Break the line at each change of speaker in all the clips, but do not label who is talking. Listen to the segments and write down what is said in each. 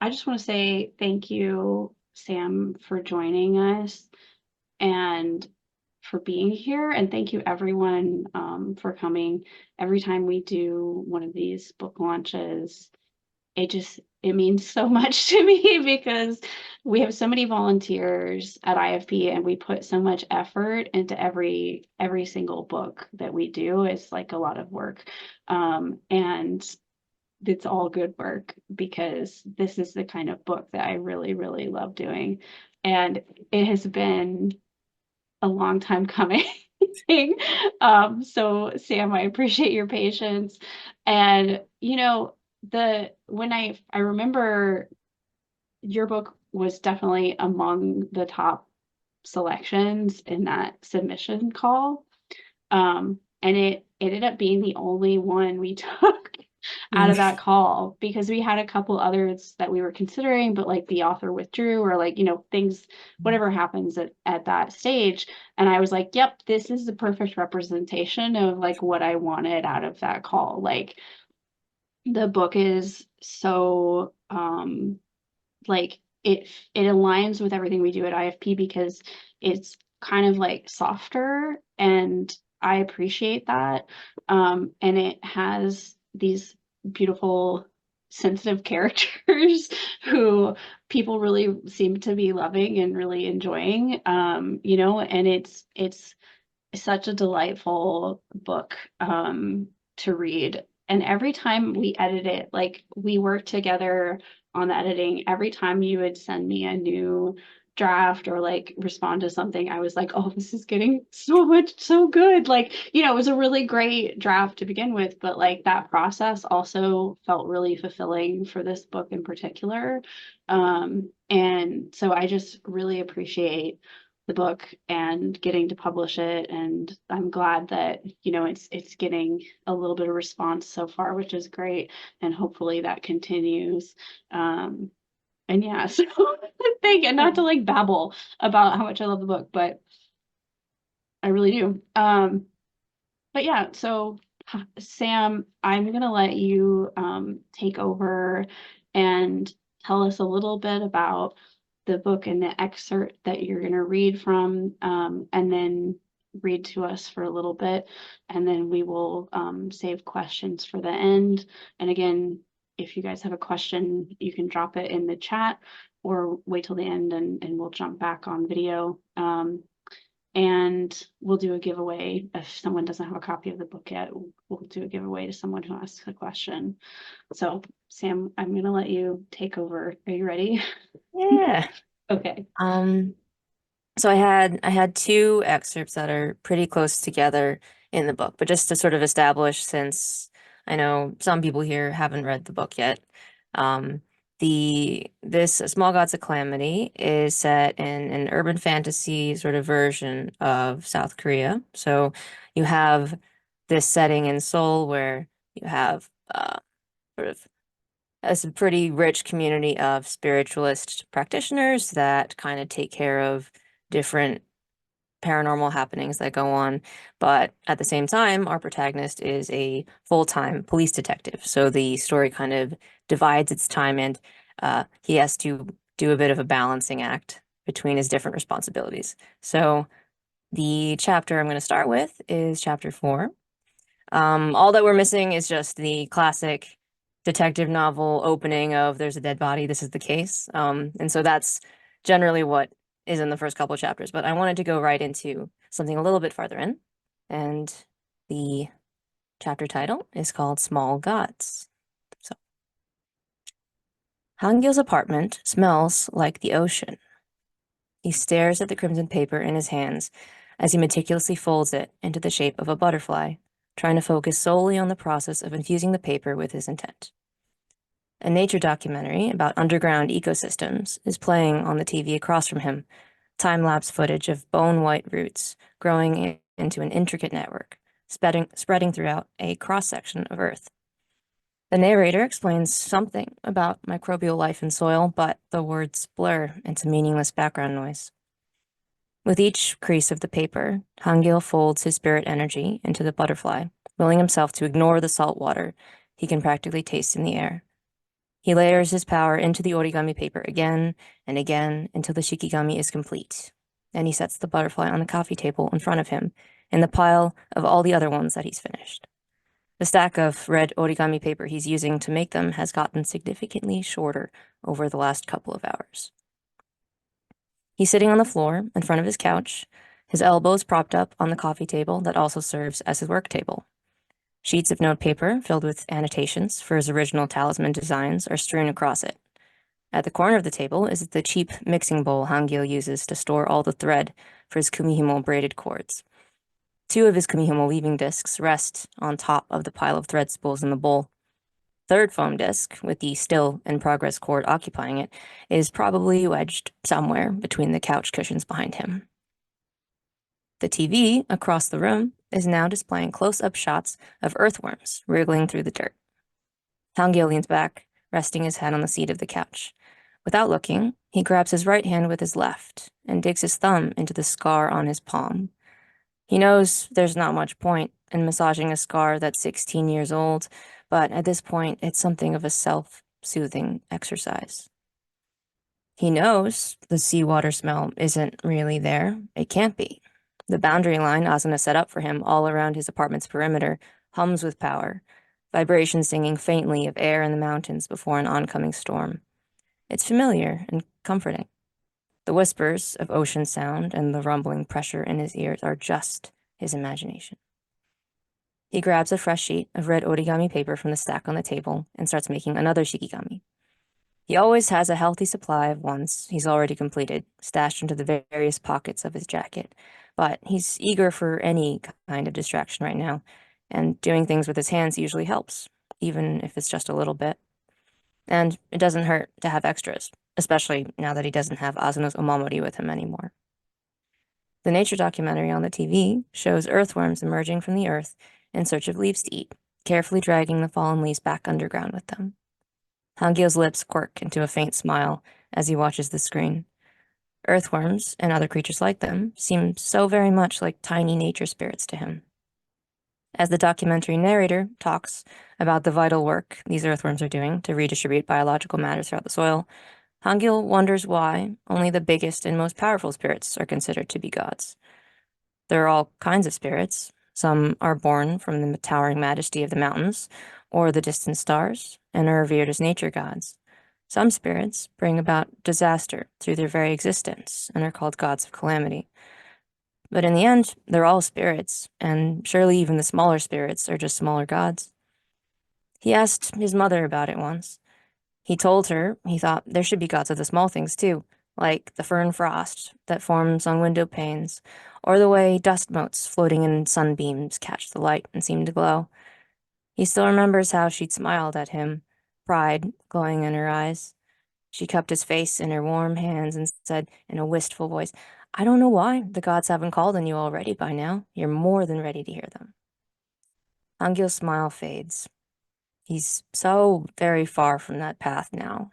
I just want to say thank you, Sam, for joining us and for being here. And thank you, everyone, for coming. Every time we do one of these book launches, it means so much to me because we have so many volunteers at IFP and we put so much effort into every single book that we do. It's like a lot of work. And it's all good work because this is the kind of book that I really, really love doing. And it has been a long time coming. So Sam, I appreciate your patience. And the when I remember your book was definitely among the top selections in that submission call. And it ended up being the only one we took out
Mm.
of that call because we had a couple others that we were considering, but like the author withdrew or like, things, whatever happens at that stage. And I was like, yep, this is the perfect representation of like what I wanted out of that call. Like the book is so like it aligns with everything we do at IFP because it's kind of like softer and I appreciate that. And it has these beautiful sensitive characters who people really seem to be loving and really enjoying. And it's such a delightful book to read. And every time we edit it, like we work together on the editing, every time you would send me a new draft or like respond to something, I was like, oh, this is getting so good. Like, it was a really great draft to begin with, but like that process also felt really fulfilling for this book in particular. And so I just really appreciate the book and getting to publish it, and I'm glad that it's getting a little bit of response so far, which is great, and hopefully that continues. And yeah, so thank you. Not to like babble about how much I love the book, but I really do. But yeah, so Sam, I'm gonna let you take over and tell us a little bit about the book and the excerpt that you're gonna read from, and then read to us for a little bit, and then we will save questions for the end. And again, if you guys have a question, you can drop it in the chat or wait till the end and we'll jump back on video. And we'll do a giveaway if someone doesn't have a copy of the book yet. We'll do a giveaway to someone who asks a question. So, Sam, I'm going to let you take over. Are you ready?
Yeah.
Okay.
Um, so I had two excerpts that are pretty close together in the book, but just to sort of establish, since I know some people here haven't read the book yet, um, this Small Gods of Calamity is set in an urban fantasy sort of version of South Korea. So you have this setting in Seoul where you have sort of as a pretty rich community of spiritualist practitioners that kind of take care of different paranormal happenings that go on. But at the same time, our protagonist is a full-time police detective. So the story kind of divides its time and he has to do a bit of a balancing act between his different responsibilities. So the chapter I'm going to start with is chapter 4. All that we're missing is just the classic detective novel opening of there's a dead body, this is the case. And so that's generally what is in the first couple of chapters. But I wanted to go right into something a little bit farther in. And the chapter title is called Small Gods. So, Han-gil's apartment smells like the ocean. He stares at the crimson paper in his hands as he meticulously folds it into the shape of a butterfly, trying to focus solely on the process of infusing the paper with his intent. A nature documentary about underground ecosystems is playing on the TV across from him, time-lapse footage of bone-white roots growing into an intricate network, spreading throughout a cross-section of Earth. The narrator explains something about microbial life in soil, but the words blur into meaningless background noise. With each crease of the paper, Han-gil folds his spirit energy into the butterfly, willing himself to ignore the salt water he can practically taste in the air. He layers his power into the origami paper again and again until the shikigami is complete. Then he sets the butterfly on the coffee table in front of him, in the pile of all the other ones that he's finished. The stack of red origami paper he's using to make them has gotten significantly shorter over the last couple of hours. He's sitting on the floor in front of his couch, his elbows propped up on the coffee table that also serves as his work table. Sheets of notepaper filled with annotations for his original talisman designs are strewn across it. At the corner of the table is the cheap mixing bowl Han-gil uses to store all the thread for his kumihimo braided cords. 2 of his kumihimo weaving discs rest on top of the pile of thread spools in the bowl. Third foam disc, with the still-in-progress cord occupying it, is probably wedged somewhere between the couch cushions behind him. The TV across the room is now displaying close-up shots of earthworms wriggling through the dirt. Han-gil leans back, resting his head on the seat of the couch. Without looking, he grabs his right hand with his left and digs his thumb into the scar on his palm. He knows there's not much point in massaging a scar that's 16 years old, but at this point, it's something of a self-soothing exercise. He knows the seawater smell isn't really there. It can't be. The boundary line Asuna set up for him all around his apartment's perimeter hums with power, vibrations singing faintly of air in the mountains before an oncoming storm. It's familiar and comforting. The whispers of ocean sound and the rumbling pressure in his ears are just his imagination. He grabs a fresh sheet of red origami paper from the stack on the table and starts making another shikigami. He always has a healthy supply of ones he's already completed, stashed into the various pockets of his jacket, but he's eager for any kind of distraction right now, and doing things with his hands usually helps, even if it's just a little bit. And it doesn't hurt to have extras, especially now that he doesn't have Asuno's omamori with him anymore. The nature documentary on the TV shows earthworms emerging from the earth in search of leaves to eat, carefully dragging the fallen leaves back underground with them. Han-gil's lips quirk into a faint smile as he watches the screen. Earthworms, and other creatures like them, seem so very much like tiny nature spirits to him. As the documentary narrator talks about the vital work these earthworms are doing to redistribute biological matter throughout the soil, Han-gil wonders why only the biggest and most powerful spirits are considered to be gods. There are all kinds of spirits. Some are born from the towering majesty of the mountains or the distant stars and are revered as nature gods. Some spirits bring about disaster through their very existence and are called gods of calamity. But in the end, they're all spirits, and surely even the smaller spirits are just smaller gods. He asked his mother about it once. He told her he thought there should be gods of the small things too, like the fern frost that forms on window panes, or the way dust motes floating in sunbeams catch the light and seem to glow. He still remembers how she'd smiled at him, pride glowing in her eyes. She cupped his face in her warm hands and said in a wistful voice, "I don't know why the gods haven't called on you already by now. You're more than ready to hear them." Han-gil's smile fades. He's so very far from that path now.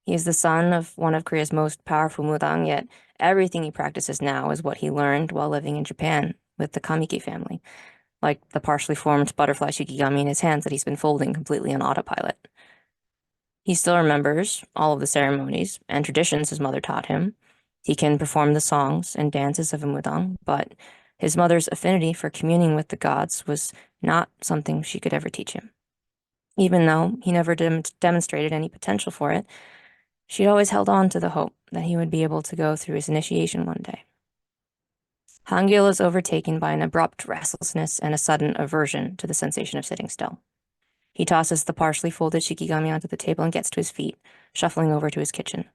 He is the son of one of Korea's most powerful mudang, yet everything he practices now is what he learned while living in Japan with the Kamiki family, like the partially formed butterfly shikigami in his hands that he's been folding completely on autopilot. He still remembers all of the ceremonies and traditions his mother taught him. He can perform the songs and dances of a mudang, but his mother's affinity for communing with the gods was not something she could ever teach him. Even though he never demonstrated any potential for it, she'd always held on to the hope that he would be able to go through his initiation one day. Han-gil is overtaken by an abrupt restlessness and a sudden aversion to the sensation of sitting still. He tosses the partially folded shikigami onto the table and gets to his feet, shuffling over to his kitchen.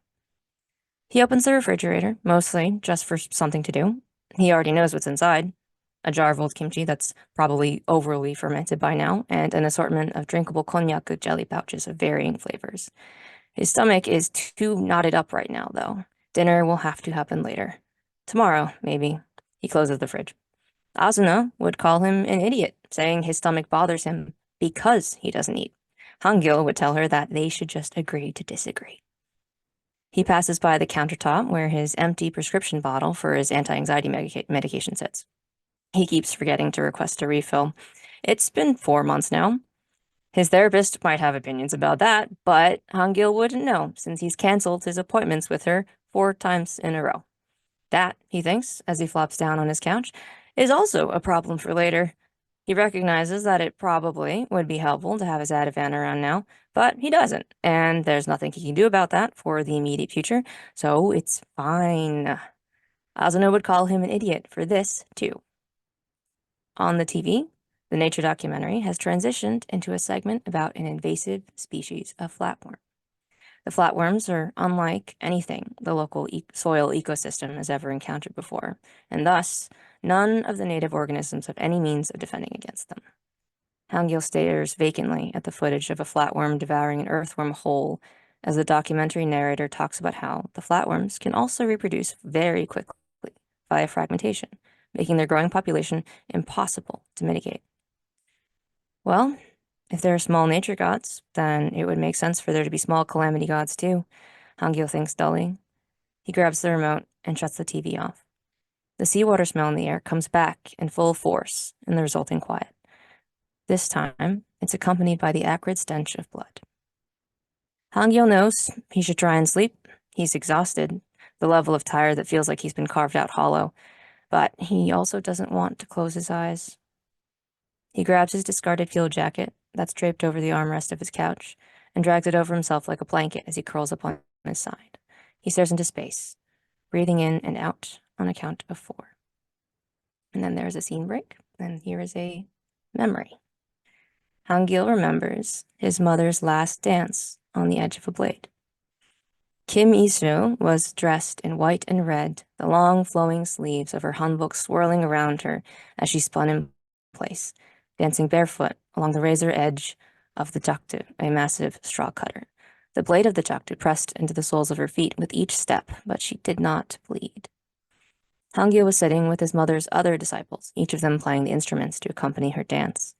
He opens the refrigerator, mostly just for something to do. He already knows what's inside. A jar of old kimchi that's probably overly fermented by now, and an assortment of drinkable konnyaku jelly pouches of varying flavors. His stomach is too knotted up right now, though. Dinner will have to happen later. Tomorrow, maybe. He closes the fridge. Asuna would call him an idiot, saying his stomach bothers him because he doesn't eat. Han-gil would tell her that they should just agree to disagree. He passes by the countertop where his empty prescription bottle for his anti-anxiety medication sits. He keeps forgetting to request a refill. It's been 4 months now. His therapist might have opinions about that, but Han-gil wouldn't know since he's canceled his appointments with her 4 times in a row. That, he thinks, as he flops down on his couch, is also a problem for later. He recognizes that it probably would be helpful to have his Ativan around now, but he doesn't, and there's nothing he can do about that for the immediate future, so it's fine. Asano would call him an idiot for this, too. On the TV, the nature documentary has transitioned into a segment about an invasive species of flatworm. The flatworms are unlike anything the local soil ecosystem has ever encountered before, and thus, none of the native organisms have any means of defending against them. Han-gil stares vacantly at the footage of a flatworm devouring an earthworm whole as the documentary narrator talks about how the flatworms can also reproduce very quickly via fragmentation, making their growing population impossible to mitigate. Well, if there are small nature gods, then it would make sense for there to be small calamity gods too, Han-gil thinks dully. He grabs the remote and shuts the TV off. The seawater smell in the air comes back in full force in the resulting quiet. This time, it's accompanied by the acrid stench of blood. Han-gil knows he should try and sleep. He's exhausted, the level of tired that feels like he's been carved out hollow, but he also doesn't want to close his eyes. He grabs his discarded field jacket that's draped over the armrest of his couch and drags it over himself like a blanket as he curls up on his side. He stares into space, breathing in and out on a count of 4. And then there's a scene break, and here is a memory. Han-gil remembers his mother's last dance on the edge of a blade. Kim Isu was dressed in white and red, the long flowing sleeves of her hanbok swirling around her as she spun in place, dancing barefoot along the razor edge of the jakdu, a massive straw cutter. The blade of the jakdu pressed into the soles of her feet with each step, but she did not bleed. Han-gil was sitting with his mother's other disciples, each of them playing the instruments to accompany her dance.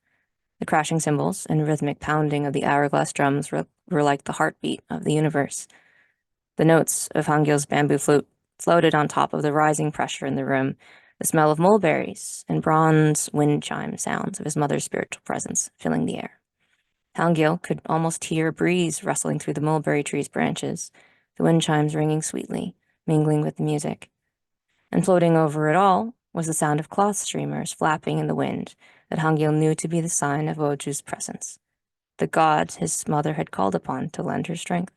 The crashing cymbals and rhythmic pounding of the hourglass drums were like the heartbeat of the universe. The notes of Han-gil's bamboo flute floated on top of the rising pressure in the room, the smell of mulberries and bronze wind chime sounds of his mother's spiritual presence filling the air. Han-gil could almost hear a breeze rustling through the mulberry tree's branches, the wind chimes ringing sweetly, mingling with the music. And floating over it all was the sound of cloth streamers flapping in the wind that Han-gil knew to be the sign of Woju's presence, the god his mother had called upon to lend her strength.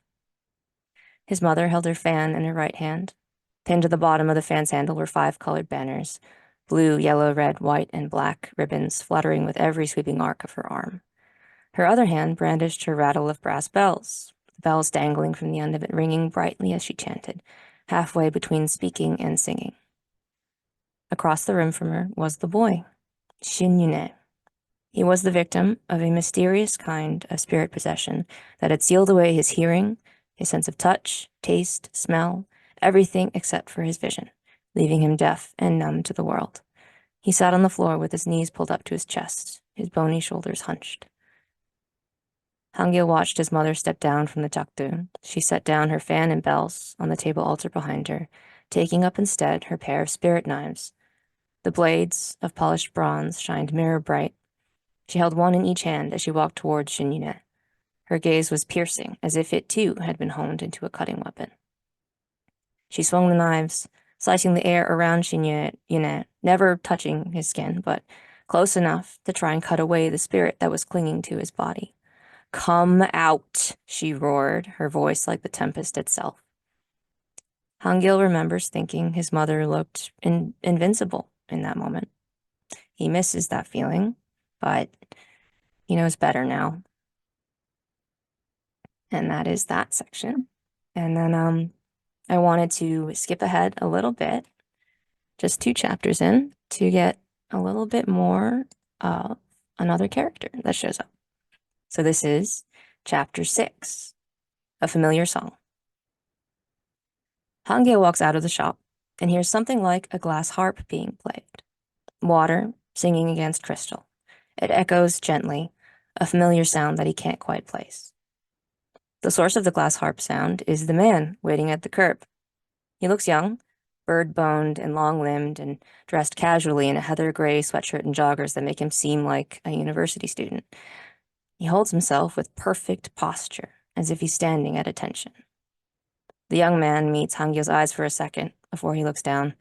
His mother held her fan in her right hand. Pinned to the bottom of the fan's handle were 5 colored banners, blue, yellow, red, white, and black ribbons fluttering with every sweeping arc of her arm. Her other hand brandished her rattle of brass bells, the bells dangling from the end of it, ringing brightly as she chanted, halfway between speaking and singing. Across the room from her was the boy, Shin Yoonhae. He was the victim of a mysterious kind of spirit possession that had sealed away his hearing, his sense of touch, taste, smell, everything except for his vision, leaving him deaf and numb to the world. He sat on the floor with his knees pulled up to his chest, his bony shoulders hunched. Han-gil watched his mother step down from the jakdu. She set down her fan and bells on the table altar behind her, taking up instead her pair of spirit knives. The blades of polished bronze shined mirror bright. She held one in each hand as she walked towards Shin Yoonhae. Her gaze was piercing, as if it too had been honed into a cutting weapon. She swung the knives, slicing the air around Shin Yoonhae, never touching his skin, but close enough to try and cut away the spirit that was clinging to his body. "Come out," she roared, her voice like the tempest itself. Han-gil remembers thinking his mother looked invincible in that moment. He misses that feeling, but he knows better now. And that is that section. And then I wanted to skip ahead a little bit, just 2 chapters in, to get a little bit more of another character that shows up. So this is chapter 6, A Familiar Song. Han-gil walks out of the shop and hears something like a glass harp being played. Water singing against crystal. It echoes gently, a familiar sound that he can't quite place. The source of the glass harp sound is the man waiting at the curb. He looks young, bird-boned and long-limbed, and dressed casually in a heather gray sweatshirt and joggers that make him seem like a university student. He holds himself with perfect posture, as if he's standing at attention. The young man meets Han-gil's eyes for a second before he looks down.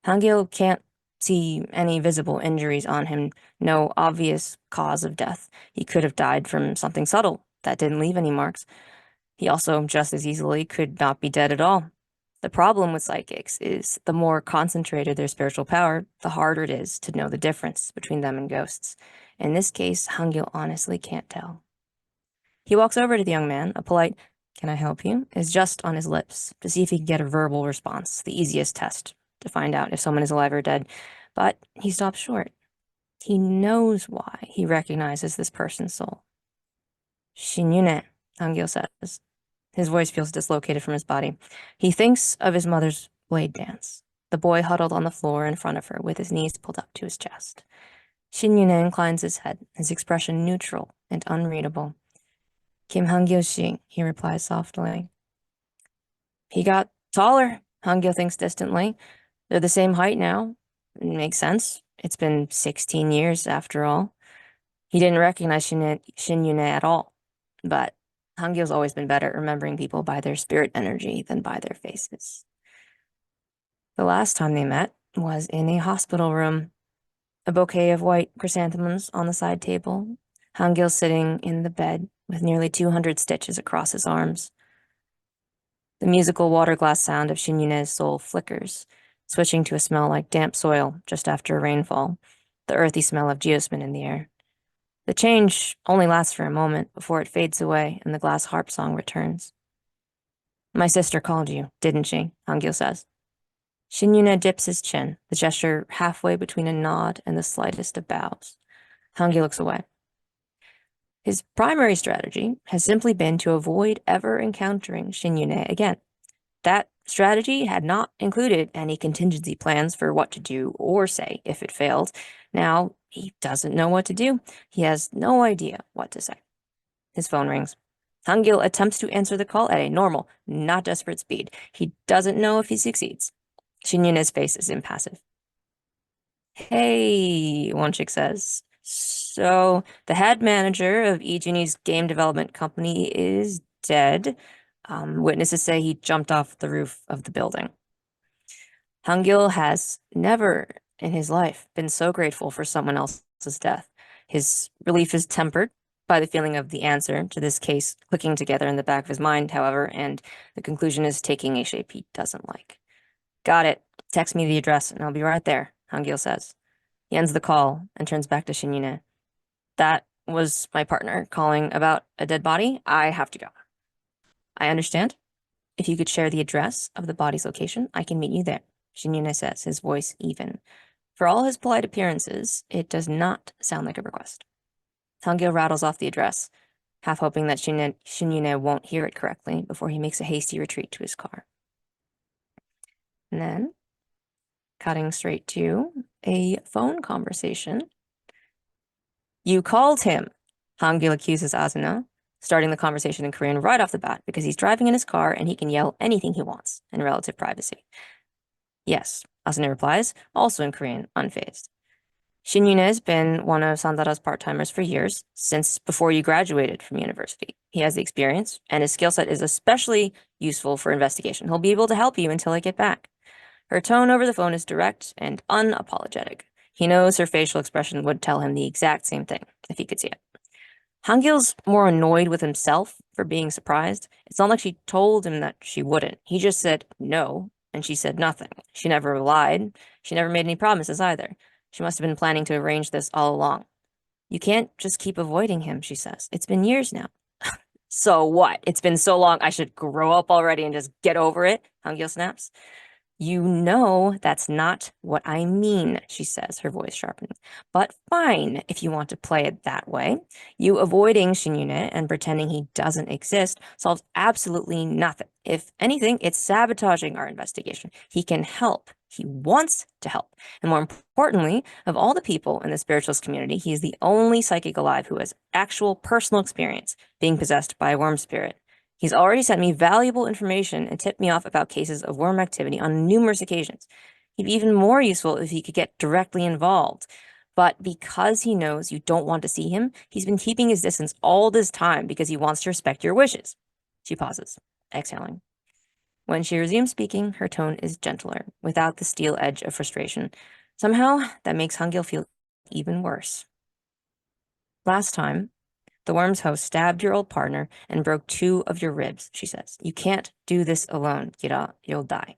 Han-gil can't see any visible injuries on him, no obvious cause of death. He could have died from something subtle that didn't leave any marks. He also just as easily could not be dead at all. The problem with psychics is the more concentrated their spiritual power, the harder it is to know the difference between them and ghosts. In this case, Han-gil honestly can't tell. He walks over to the young man. A polite, "Can I help you?" is just on his lips to see if he can get a verbal response, the easiest test to find out if someone is alive or dead. But he stops short. He knows why he recognizes this person's soul. "Shin Yoonhae," Han-gil says. His voice feels dislocated from his body. He thinks of his mother's blade dance, the boy huddled on the floor in front of her with his knees pulled up to his chest. Shin Yoonhae inclines his head, his expression neutral and unreadable. "Kim Han-gil-shi," he replies softly. "He got taller," Han-gil thinks distantly. "They're the same height now. It makes sense. It's been 16 years after all." He didn't recognize Shin Yoonhae at all, but Han-gil's always been better at remembering people by their spirit energy than by their faces. The last time they met was in a hospital room. A bouquet of white chrysanthemums on the side table. Han-gil sitting in the bed with nearly 200 stitches across his arms. The musical water glass sound of Shin Yoonhae's soul flickers, switching to a smell like damp soil just after a rainfall, the earthy smell of geosmin in the air. The change only lasts for a moment before it fades away and the glass harp song returns. "My sister called you, didn't she?" Han-gil says. Shin Yoonhae dips his chin, the gesture halfway between a nod and the slightest of bows. Han-gil looks away. His primary strategy has simply been to avoid ever encountering Shin Yoonhae again. That strategy had not included any contingency plans for what to do or say if it failed. Now, he doesn't know what to do. He has no idea what to say. His phone rings. Han-gil attempts to answer the call at a normal, not desperate speed. He doesn't know if he succeeds. Shin Yoonhae's face is impassive. "Hey," Wonchik says. "So, the head manager of Ijuni's game development company is dead. Witnesses say he jumped off the roof of the building." Han-gil has never in his life been so grateful for someone else's death. His relief is tempered by the feeling of the answer to this case clicking together in the back of his mind, however, and the conclusion is taking a shape he doesn't like. "Got it. Text me the address and I'll be right there," Han-gil says. He ends the call and turns back to Shin Yoonhae. "That was my partner calling about a dead body. I have to go." "I understand. If you could share the address of the body's location, I can meet you there," Shin Yoonhae says, his voice even. For all his polite appearances, it does not sound like a request. Han-gil rattles off the address, half hoping that Shin Yoonhae won't hear it correctly before he makes a hasty retreat to his car. And then, cutting straight to a phone conversation. "You called him," Han-gil accuses Asuna, starting the conversation in Korean right off the bat because he's driving in his car and he can yell anything he wants in relative privacy. "Yes," Asuna replies, also in Korean, unfazed. "Shin Yoonhae has been one of Sandara's part-timers for years, since before you graduated from university. He has the experience, and his skill set is especially useful for investigation. He'll be able to help you until I get back." Her tone over the phone is direct and unapologetic. He knows her facial expression would tell him the exact same thing if he could see it. Han-gil's more annoyed with himself for being surprised. It's not like she told him that she wouldn't. He just said no, and she said nothing. She never lied. She never made any promises either. She must have been planning to arrange this all along. "You can't just keep avoiding him," she says. "It's been years now." "So what? It's been so long I should grow up already and just get over it?" Han-gil snaps. "You know that's not what I mean," she says, her voice sharpening. "But fine, if you want to play it that way. You avoiding Shin Yoonhae and pretending he doesn't exist solves absolutely nothing. If anything, it's sabotaging our investigation. He can help. He wants to help. And more importantly, of all the people in the spiritualist community, he is the only psychic alive who has actual personal experience being possessed by a worm spirit. He's already sent me valuable information and tipped me off about cases of worm activity on numerous occasions. He'd be even more useful if he could get directly involved. But because he knows you don't want to see him, he's been keeping his distance all this time because he wants to respect your wishes. She pauses, exhaling. When she resumes speaking, her tone is gentler, without the steel edge of frustration. Somehow, that makes Han-gil feel even worse. Last time, the worm's host stabbed your old partner and broke 2 of your ribs, she says. You can't do this alone, Kira. You'll die.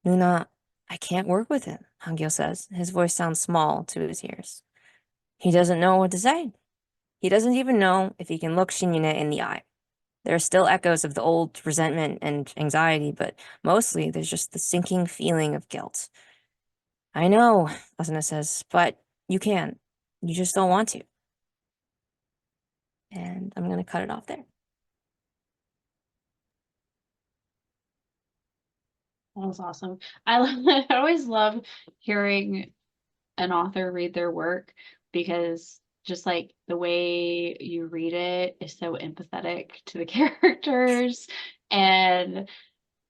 Nuna, I can't work with him, Han-gil says. His voice sounds small to his ears. He doesn't know what to say. He doesn't even know if he can look Shin Yoonhae in the eye. There are still echoes of the old resentment and anxiety, but mostly there's just the sinking feeling of guilt. I know, Asuna says, but you can. You just don't want to. And I'm going to cut it off there.
That was awesome. I always love hearing an author read their work because just like the way you read it is so empathetic to the characters, and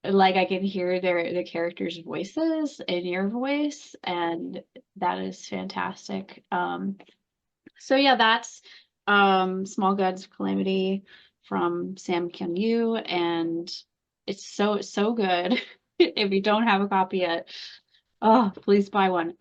like I can hear the characters' voices in your voice, and that is fantastic. So yeah, that's Small Gods of Calamity from Sam Kyung Yoo, and it's so good. If you don't have a copy yet, oh, please buy one.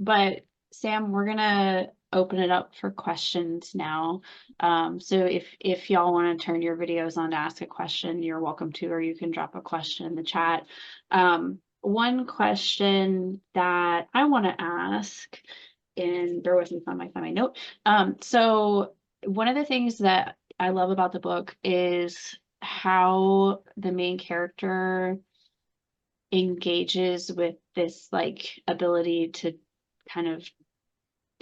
But Sam, we're gonna open it up for questions now. So if y'all want to turn your videos on to ask a question, you're welcome to, or you can drop a question in the chat. One question that I want to ask, and bear with me, find my note. So one of the things that I love about the book is how the main character engages with this like ability to kind of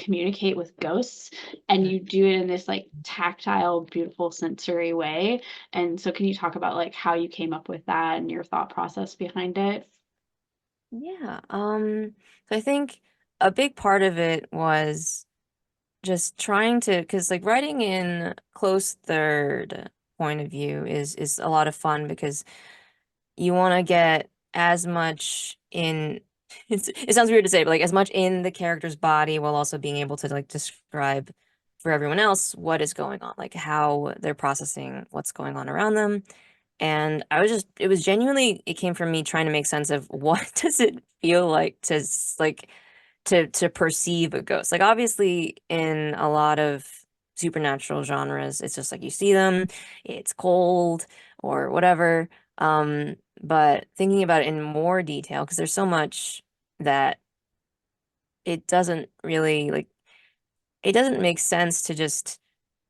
communicate with ghosts, and you do it in this like tactile, beautiful, sensory way. And so can you talk about like how you came up with that and your thought process behind it?
Yeah. So I think a big part of it was just trying to, because like writing in close third point of view is a lot of fun because you want to get as much in it sounds weird to say, but like as much in the character's body while also being able to like describe for everyone else what is going on, like how they're processing what's going on around them. And I was just, it was genuinely, it came from me trying to make sense of what does it feel like to like to perceive a ghost. Like obviously in a lot of supernatural genres, it's just like you see them, it's cold or whatever. But thinking about it in more detail, because there's so much that it doesn't really like it doesn't make sense to just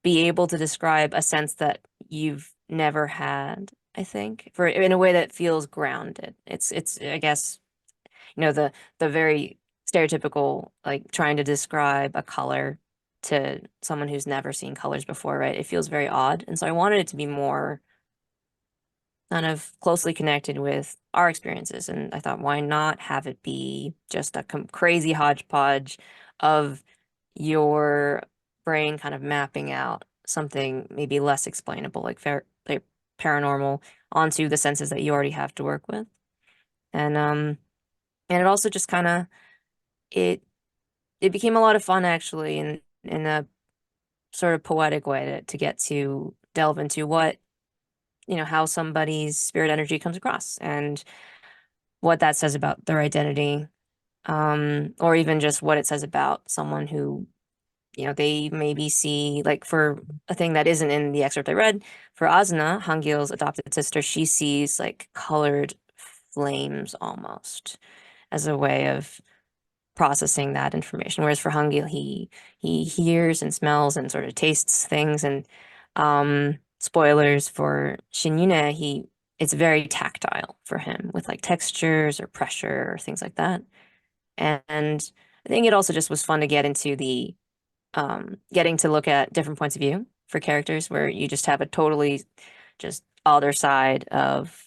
be able to describe a sense that you've never had, I think, for in a way that feels grounded. It's I guess, the very stereotypical like trying to describe a color to someone who's never seen colors before, right? It feels very odd. And so I wanted it to be more kind of closely connected with our experiences. And I thought, why not have it be just a crazy hodgepodge of your brain kind of mapping out something maybe less explainable, like paranormal, onto the senses that you already have to work with. And it also just kind of it it became a lot of fun actually in a sort of poetic way to get to delve into what, how somebody's spirit energy comes across and what that says about their identity, or even just what it says about someone who, they maybe see, like for a thing that isn't in the excerpt I read, for Asuna, Han-gil's adopted sister, she sees like colored flames almost as a way of processing that information. Whereas for Han-gil, he hears and smells and sort of tastes things. And spoilers for Shin Yoonhae, it's very tactile for him with like textures or pressure or things like that. And I think it also just was fun to get into the getting to look at different points of view for characters where you just have a totally just other side of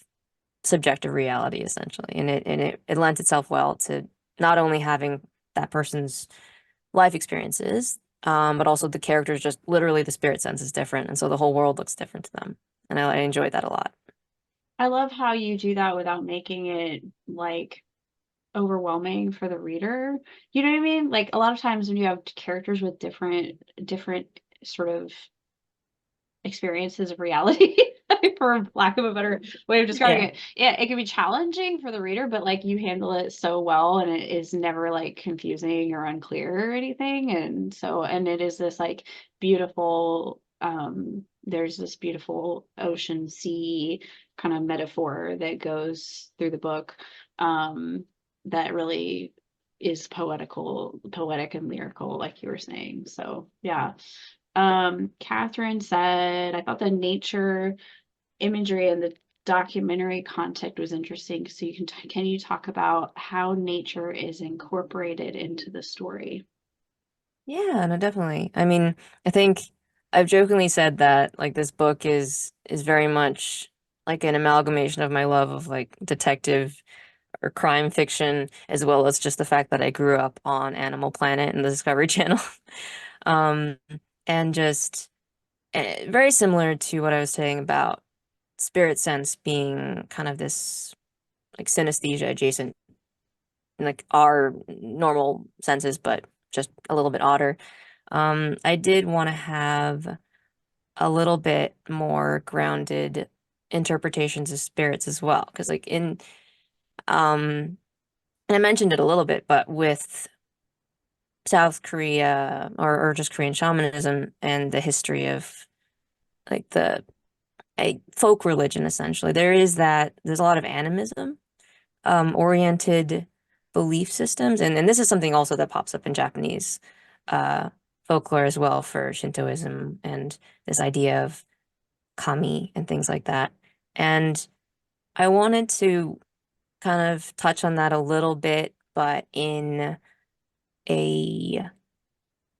subjective reality essentially. And it lends itself well to not only having that person's life experiences, but also the characters, just literally the spirit sense is different, and so the whole world looks different to them. And I enjoyed that a lot.
I love how you do that without making it like overwhelming for the reader. You know what I mean? Like a lot of times when you have characters with different sort of experiences of reality, for lack of a better way of describing
Yeah.
it. Yeah, it can be challenging for the reader, but like you handle it so well and it is never like confusing or unclear or anything. And so, and it is this like beautiful, there's this beautiful ocean sea kind of metaphor that goes through the book, that really is poetic and lyrical, like you were saying. So yeah. Catherine said, I thought the nature imagery and the documentary content was interesting. So can you talk about how nature is incorporated into the story?
Yeah, no, definitely. I mean, I think I've jokingly said that like this book is very much like an amalgamation of my love of like detective or crime fiction, as well as just the fact that I grew up on Animal Planet and the Discovery Channel. Um, and just very similar to what I was saying about Spirit Sense being kind of this like synesthesia adjacent in like our normal senses, but just a little bit odder. I did want to have a little bit more grounded interpretations of spirits as well, because like in and I mentioned it a little bit, but with South Korea or just Korean shamanism and the history of like the a folk religion essentially, there's a lot of animism oriented belief systems. And this is something also that pops up in Japanese uh, folklore as well for Shintoism and this idea of kami and things like that. And I wanted to kind of touch on that a little bit, but in a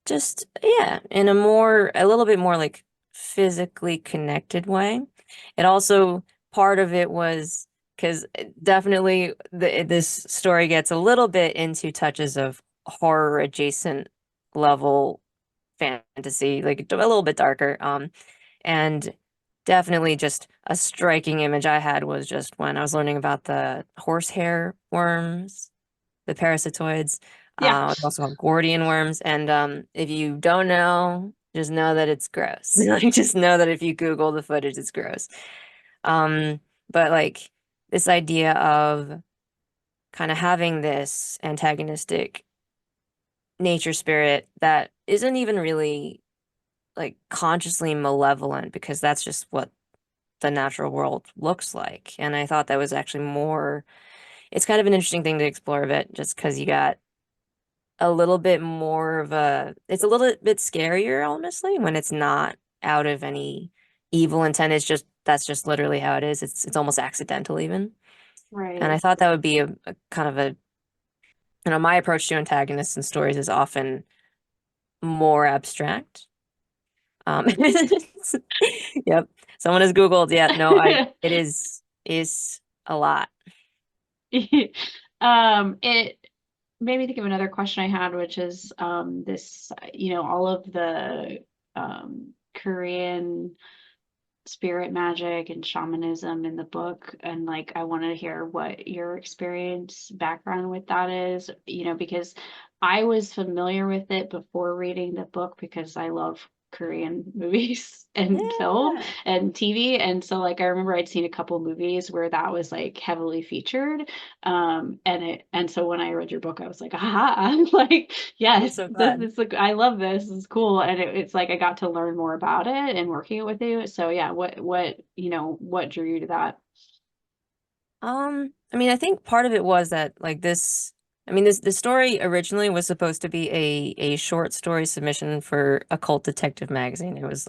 just, yeah, in a little bit more like physically connected way. It also, part of it was because definitely this story gets a little bit into touches of horror adjacent level fantasy, like a little bit darker. And definitely just a striking image I had was just when I was learning about the horsehair worms, the parasitoids.
Yeah.
They're also called Gordian worms. And if you don't know, just know that it's gross. Like, just know that if you Google the footage, it's gross. Um, but like this idea of kind of having this antagonistic nature spirit that isn't even really like consciously malevolent because that's just what the natural world looks like. And I thought that was actually more, it's kind of an interesting thing to explore a bit just because you got a little bit more of it's a little bit scarier, honestly, when it's not out of any evil intent. That's just literally how it is. It's almost accidental even. And I
Right.
thought that would be a kind of my approach to antagonists and stories is often more abstract. Um, yep. Someone has Googled. Yeah, no, it is a lot.
It made me think of another question I had, which is this, all of the Korean spirit magic and shamanism in the book, and like I want to hear what your experience background with that is, because I was familiar with it before reading the book because I love Korean movies and film
Yeah.
and TV, and so like I remember I'd seen a couple movies where that was like heavily featured, and so when I read your book I was like, aha, like
I'm
yes,
so
this
glad.
is like I love this. This is cool, and it's like I got to learn more about it and working with you. So yeah, what drew you to that?
I mean, I think part of it was that like this, I mean, the story originally was supposed to be a short story submission for Occult Detective magazine. It was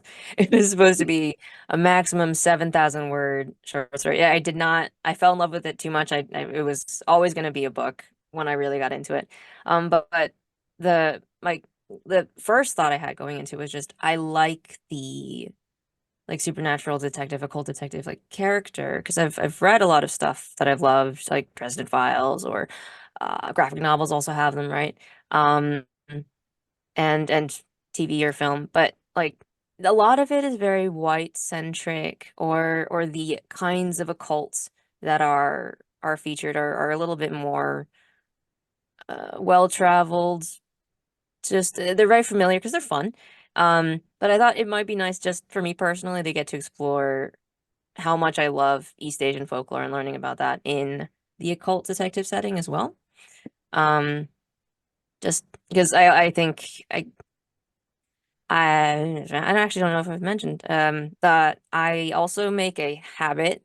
supposed to be a maximum 7,000 word short story. Yeah, I fell in love with it too much. It was always going to be a book when I really got into it. But the like the first thought I had going into it was just I like the like supernatural detective, occult detective like character because I've read a lot of stuff that I've loved, like Dresden Files or graphic novels also have them, right? Um, and TV or film, but like a lot of it is very white centric or the kinds of occults that are featured are a little bit more well-traveled. Just they're very familiar because they're fun. But I thought it might be nice just for me personally to get to explore how much I love East Asian folklore and learning about that in the occult detective setting as well. Um, just because I think I actually don't know if I've mentioned that I also make a habit,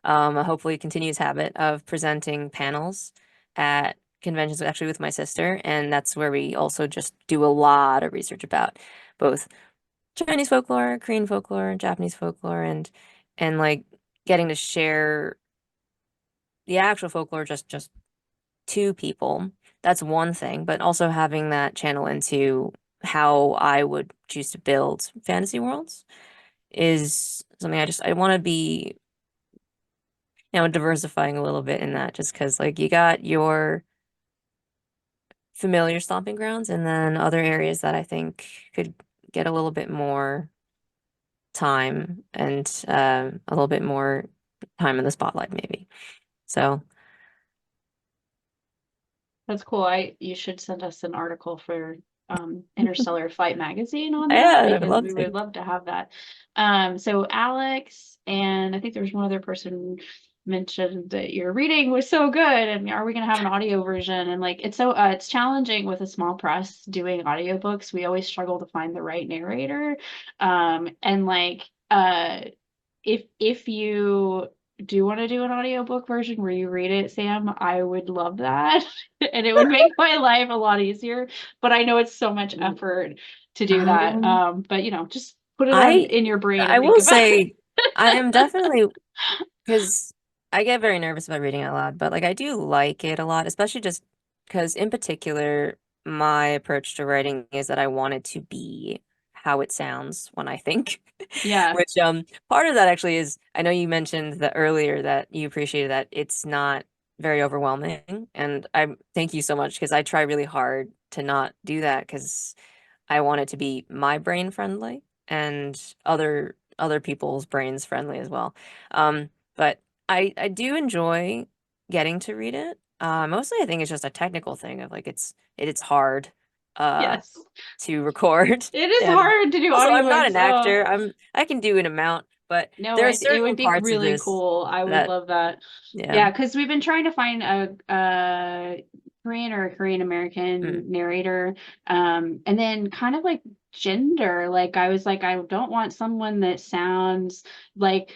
a hopefully continuous habit of presenting panels at conventions actually with my sister, and that's where we also just do a lot of research about both Chinese folklore, Korean folklore, Japanese folklore, and like getting to share the actual folklore just to people. That's one thing, but also having that channel into how I would choose to build fantasy worlds is something I want to be, diversifying a little bit in that just because like you got your familiar stomping grounds and then other areas that I think could get a little bit more time and a little bit more time in the spotlight maybe. So
That's cool. You should send us an article for Interstellar Flight Magazine on that
yeah, I'd
because
love
we
to.
would love to have that. So Alex and I think there was one other person mentioned that your reading was so good and are we going to have an audio version? And like it's challenging with a small press doing audiobooks. We always struggle to find the right narrator. And like if you do want to do an audiobook version where you read it, Sam, I would love that. And it would make my life a lot easier. But I know it's so much effort to do that.
Um,
But just put it on
I
in your brain
I
and think
will
about it.
say I am definitely because I get very nervous about reading out loud, but like I do like it a lot, especially just because in particular my approach to writing is that I want it to be how it sounds when I think.
Yeah.
Which part of that actually is I know you mentioned that earlier that you appreciated that it's not very overwhelming, and I thank you so much because I try really hard to not do that because I want it to be my brain friendly and other people's brains friendly as well. But I do enjoy getting to read it. Mostly I think it's just a technical thing of like it's hard uh
Yes.
to record.
It is
And
hard to do
also I'm not
audiobooks.
an actor. I can do an amount, but
No,
there are
it
certain
would be
parts of
really
this
cool. I would
that
love that.
yeah.
Yeah, because we've been trying to find a Korean or a Korean
Mm.
American narrator. And then kind of like gender. Like I was like, I don't want someone that sounds like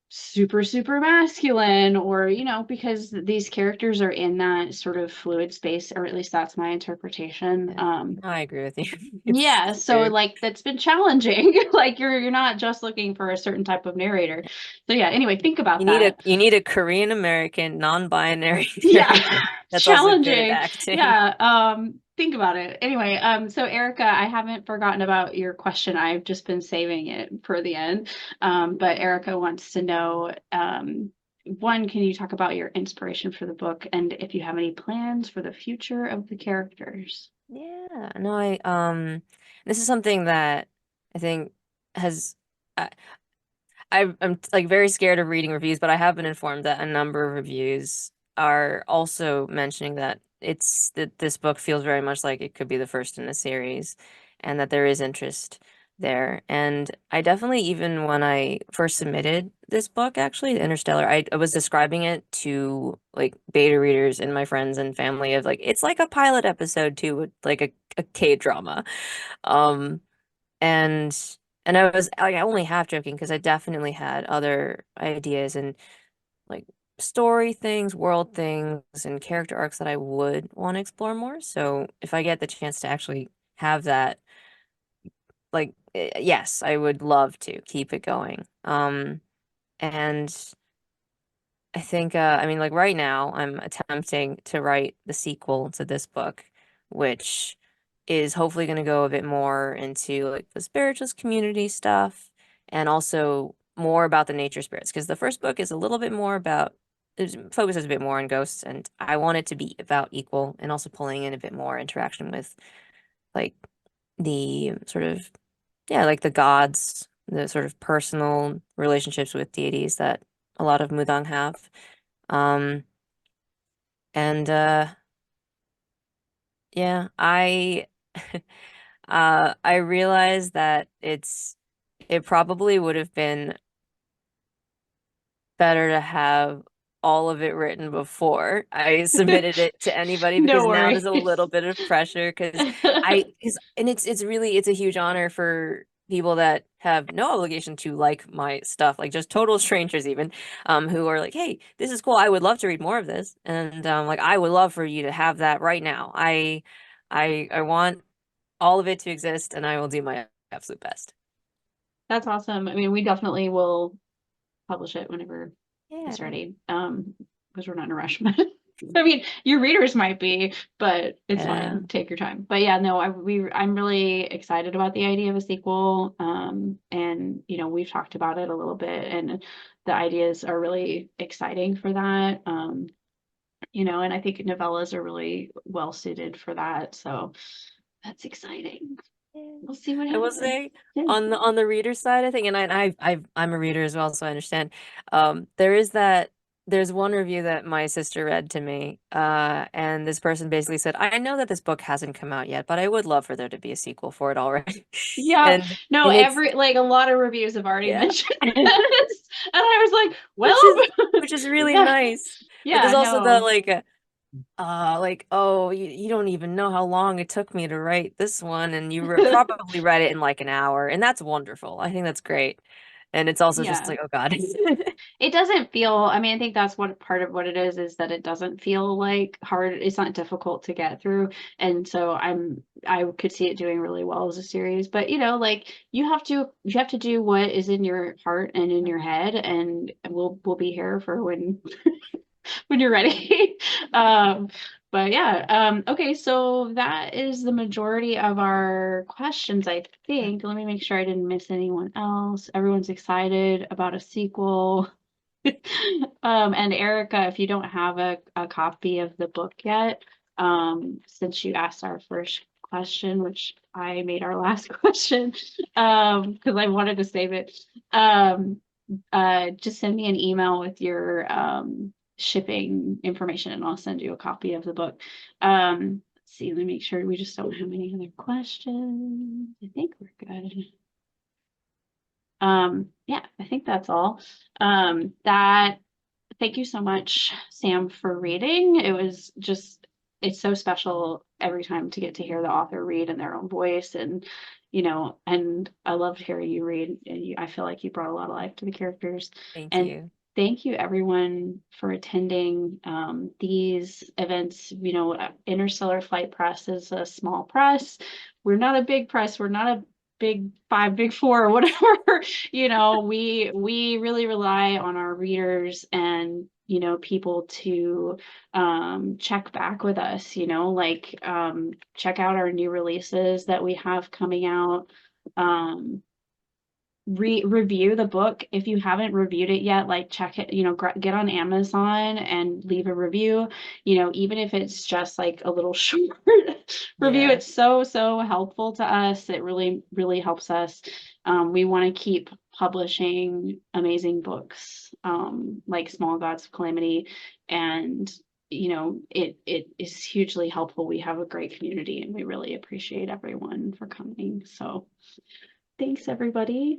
super, super masculine or, because these characters are in that sort of fluid space, or at least that's my interpretation.
Yeah. No, I agree with you.
Yeah,
It's
so
fair.
like that's been challenging. Like you're not just looking for a certain type of narrator. So yeah, anyway, think about that.
You need a Korean American non-binary
Yeah,
narrator that's also good at
challenging.
acting.
Yeah, think about it. Anyway, so Erica, I haven't forgotten about your question. I've just been saving it for the end. But Erica wants to know, one, can you talk about your inspiration for the book and if you have any plans for the future of the characters?
Yeah, no, this is something that I think has I, I'm like very scared of reading reviews, but I have been informed that a number of reviews are also mentioning that it's that this book feels very much like it could be the first in a series, and that there is interest there. And I definitely, even when I first submitted this book, actually, the Interstellar, I was describing it to like beta readers and my friends and family of like it's like a pilot episode too, with like a K-drama. Um, and I was like only half joking because I definitely had other ideas and like story things, world things, and character arcs that I would want to explore more. So if I get the chance to actually have that, like yes, I would love to keep it going. And I think, I mean, like right now, I'm attempting to write the sequel to this book, which is hopefully going to go a bit more into like the spiritualist community stuff and also more about the nature spirits. Because the first book is a little bit more about, it focuses a bit more on ghosts, and I want it to be about equal and also pulling in a bit more interaction with like the sort of, yeah, like the gods, the sort of personal relationships with deities that a lot of Mudang have. Um, and Yeah, I realized that it probably would have been better to have all of it written before I submitted it to anybody, because
No
now there's a little
worries.
bit of pressure, because and it's really it's a huge honor for people that have no obligation to like my stuff, like just total strangers even, who are like, hey, this is cool, I would love to read more of this, and like I would love for you to have that right now. I want all of it to exist, and I will do my absolute best.
That's awesome. I mean, we definitely will publish it whenever it's
Yeah.
ready. Because we're not in a rush. I mean, your readers might be, but it's
Yeah.
fine. Take your time. But yeah, no, I'm really excited about the idea of a sequel. And we've talked about it a little bit, and the ideas are really exciting for that. And I think novellas are really well suited for that. So that's exciting.
Yeah.
We'll see what
I will
happens.
say
Yeah.
on the reader side, I think, and I'm a reader as well, so I understand. There is that there's one review that my sister read to me, and this person basically said, "I know that this book hasn't come out yet, but I would love for there to be a sequel for it already."
Yeah,
And
no,
and it's
like a lot of reviews have already
yeah,
mentioned this. And I was like,
which is
well,
which is really
yeah,
nice. But there's
yeah,
also the
no,
like, oh, you don't even know how long it took me to write this one, and you probably read it in like an hour, and that's wonderful. I think that's great. And it's also just
yeah.
like, oh God.
It doesn't feel, I mean, I think that's what part of what it is that it doesn't feel like hard. It's not difficult to get through. And so I could see it doing really well as a series. But like you have to do what is in your heart and in your head, and we'll be here for when you're ready. But yeah, okay, so that is the majority of our questions, I think. Let me make sure I didn't miss anyone else. Everyone's excited about a sequel. And Erica, if you don't have a copy of the book yet, since you asked our first question, which I made our last question, because I wanted to save it, just send me an email with your shipping information and I'll send you a copy of the book. Let's see, let me make sure we just don't have any other questions. I think we're good. Yeah, I think that's all. That Thank you so much, Sam, for reading. It's so special every time to get to hear the author read in their own voice. And I loved hearing you read. And I feel like you brought a lot of life to the characters.
Thank
And
you.
thank you, everyone, for attending these events. Interstellar Flight Press is a small press. We're not a big press. We're not a big five, big four, or whatever. We really rely on our readers and people to check back with us, like check out our new releases that we have coming out. um review the book if you haven't reviewed it yet. Like check it, get on Amazon and leave a review, even if it's just like a little short review.
Yeah.
It's so helpful to us. It really helps us. We want to keep publishing amazing books, like Small Gods of Calamity, and it is hugely helpful. We have a great community and we really appreciate everyone for coming. So thanks, everybody.